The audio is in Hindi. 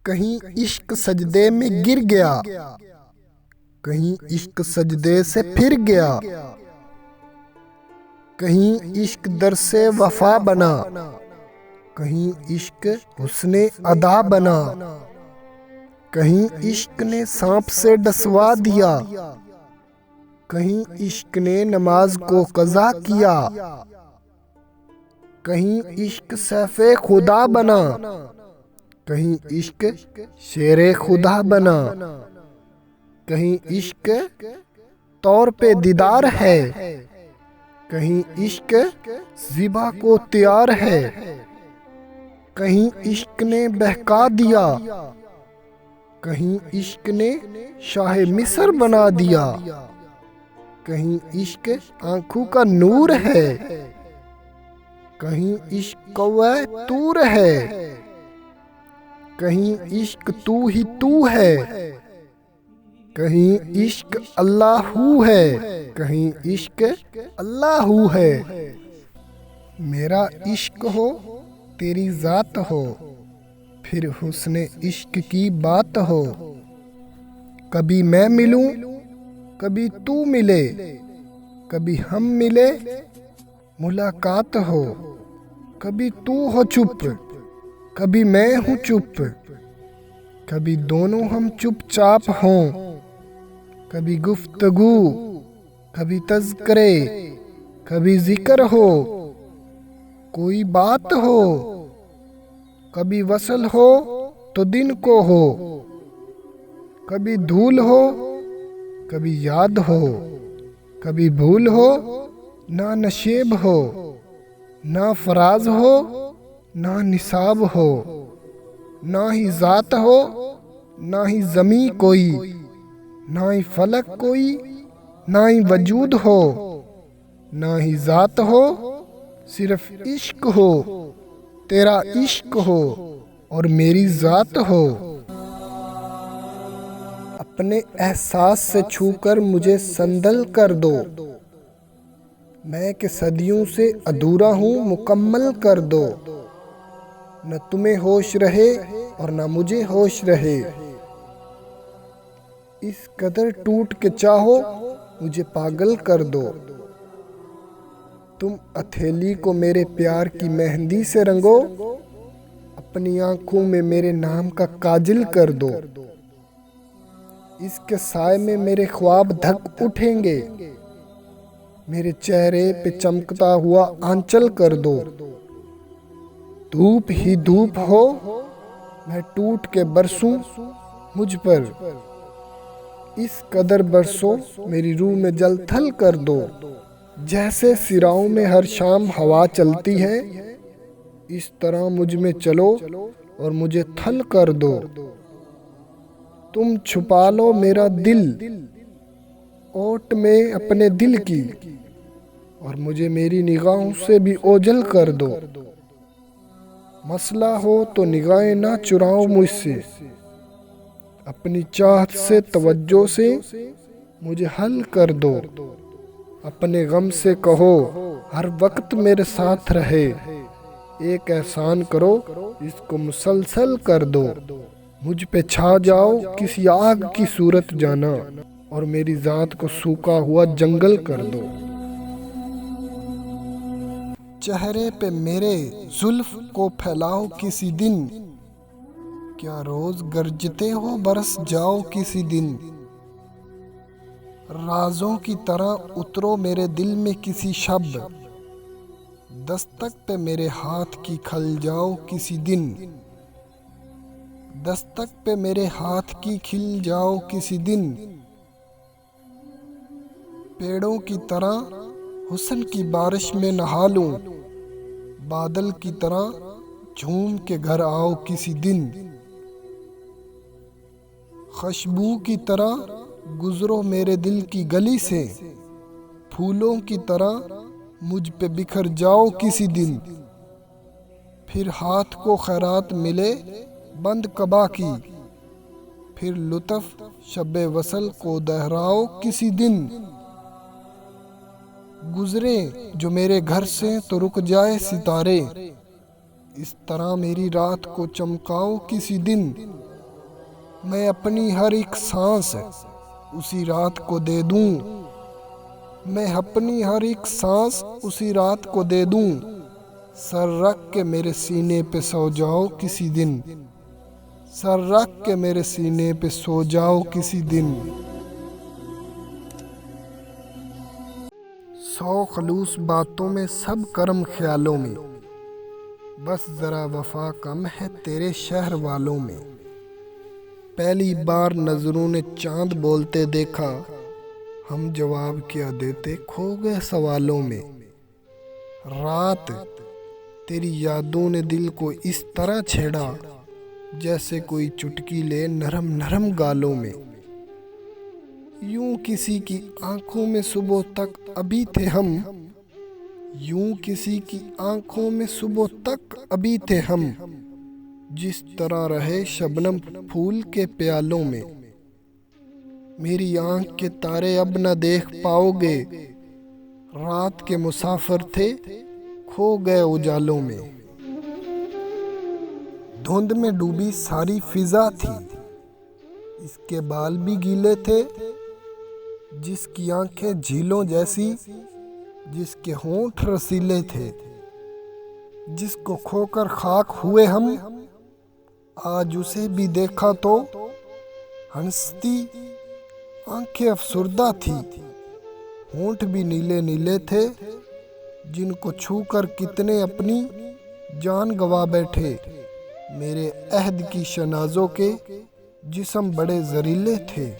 कहीं इश्क सजदे में गिर गया, कहीं इश्क सजदे से फिर गया, कहीं इश्क दर से वफा बना, कहीं इश्क हुस्ने अदा बना, कहीं इश्क ने सांप से डसवा दिया, कहीं इश्क ने नमाज को कज़ा किया, कहीं इश्क सैफ़े खुदा बना, कहीं इश्क शेरे खुदा बना, कहीं इश्क तौर पे दीदार है, कहीं इश्क ज़िबा को तैयार है, कहीं इश्क ने बहका दिया, कहीं इश्क ने शाह मिस्र बना दिया, कहीं इश्क आंखों का नूर है, कहीं इश्क कौवा तूर है, कहीं इश्क तू ही तू है, कहीं इश्क अल्लाहू है, कहीं इश्क अल्लाहू है। मेरा इश्क हो तेरी ज़ात हो, फिर हुस्ने इश्क की बात हो। कभी मैं मिलूं, कभी तू मिले, कभी हम मिले मुलाकात हो। कभी तू हो चुप, कभी मैं हूँ चुप, कभी दोनों हम चुपचाप हों। कभी गुफ्तगू, कभी तज़किरे, कभी जिक्र हो, कोई बात हो। कभी वसल हो तो दिन को हो, कभी धूल हो, कभी याद हो, कभी भूल हो ना नशेब हो, ना फराज हो ना निसाब हो, ना ही ज़ात हो ना ही ज़मी कोई, ना ही फलक कोई, ना ही वजूद हो, ना ही ज़ात हो, सिर्फ इश्क हो। तेरा इश्क हो और मेरी ज़ात हो। अपने एहसास से छूकर मुझे संदल कर दो, मैं कि सदियों से अधूरा हूँ मुकम्मल कर दो। न तुम्हें होश रहे और न मुझे होश रहे, इस कदर टूट के चाहो मुझे पागल कर दो। तुम हथेली को मेरे प्यार की मेहंदी से रंगो, अपनी आंखों में मेरे नाम का काजल कर दो। इसके साए में मेरे ख्वाब धक उठेंगे, मेरे चेहरे पे चमकता हुआ आंचल कर दो। धूप ही धूप हो, मैं टूट के बरसूं मुझ पर, इस कदर बरसो मेरी रूह में जल थल कर दो। जैसे सिराओं में हर शाम हवा चलती है, इस तरह मुझ में चलो और मुझे थल कर दो। तुम छुपा लो मेरा दिल ओट में अपने दिल की, और मुझे मेरी निगाहों से भी ओझल कर दो। मसला हो तो निगाहें ना चुराओ मुझसे, अपनी चाहत से तवज्जो से मुझे हल कर दो। अपने गम से कहो हर वक्त मेरे साथ रहे, एक एहसान करो इसको मुसलसल कर दो। मुझ पे छा जाओ किसी आग की सूरत जाना, और मेरी ज़ात को सूखा हुआ जंगल कर दो। चेहरे पे मेरे जुल्फ को फैलाओ किसी दिन, क्या रोज गरजते हो बरस जाओ किसी दिन। राजों की तरह उतरो मेरे दिल में किसी शब, दस्तक पे मेरे हाथ की खल जाओ किसी दिन। दस्तक पे मेरे हाथ की खिल जाओ किसी दिन। पेड़ों की तरह हुस्न की बारिश में नहा लूं, बादल की तरह झूम के घर आओ किसी दिन। खुशबू की तरह गुजरो मेरे दिल की गली से, फूलों की तरह मुझ पे बिखर जाओ किसी दिन। फिर हाथ को खैरात मिले बंद कबा की, फिर लुत्फ शब्बे वसल को दोहराओ किसी दिन। गुजरे जो मेरे घर से तो रुक जाए सितारे, इस तरह मेरी रात को चमकाओ किसी दिन। मैं अपनी हर एक सांस उसी रात को दे दूं। मैं अपनी हर एक सांस उसी रात को दे दूं। सर रख के मेरे सीने पे सो जाओ किसी दिन। सर रख के मेरे सीने पे सो जाओ किसी दिन। 100 खलूस बातों में, सब कर्म ख्यालों में, बस ज़रा वफा कम है तेरे शहर वालों में। पहली बार नज़रों ने चांद बोलते देखा, हम जवाब क्या देते खो गए सवालों में। रात तेरी यादों ने दिल को इस तरह छेड़ा, जैसे कोई चुटकी ले नरम नरम गालों में। यूं किसी की आंखों में सुबह तक अभी थे हम। यूं किसी की आंखों में सुबह तक अभी थे हम, जिस तरह रहे शबनम फूल के प्यालों में। मेरी आंख के तारे अब न देख पाओगे, रात के मुसाफिर थे खो गए उजालों में। धुंध में डूबी सारी फिजा थी, इसके बाल भी गीले थे। जिसकी आंखें झीलों जैसी, जिसके होंठ रसीले थे। जिसको खोकर खाक हुए हम, आज उसे भी देखा तो हंसती आंखें अफसुर्दा थी। होंठ भी नीले नीले थे, जिनको छूकर कितने अपनी जान गवा बैठे। मेरे अहद की शनाजों के जिस्म बड़े जरीले थे।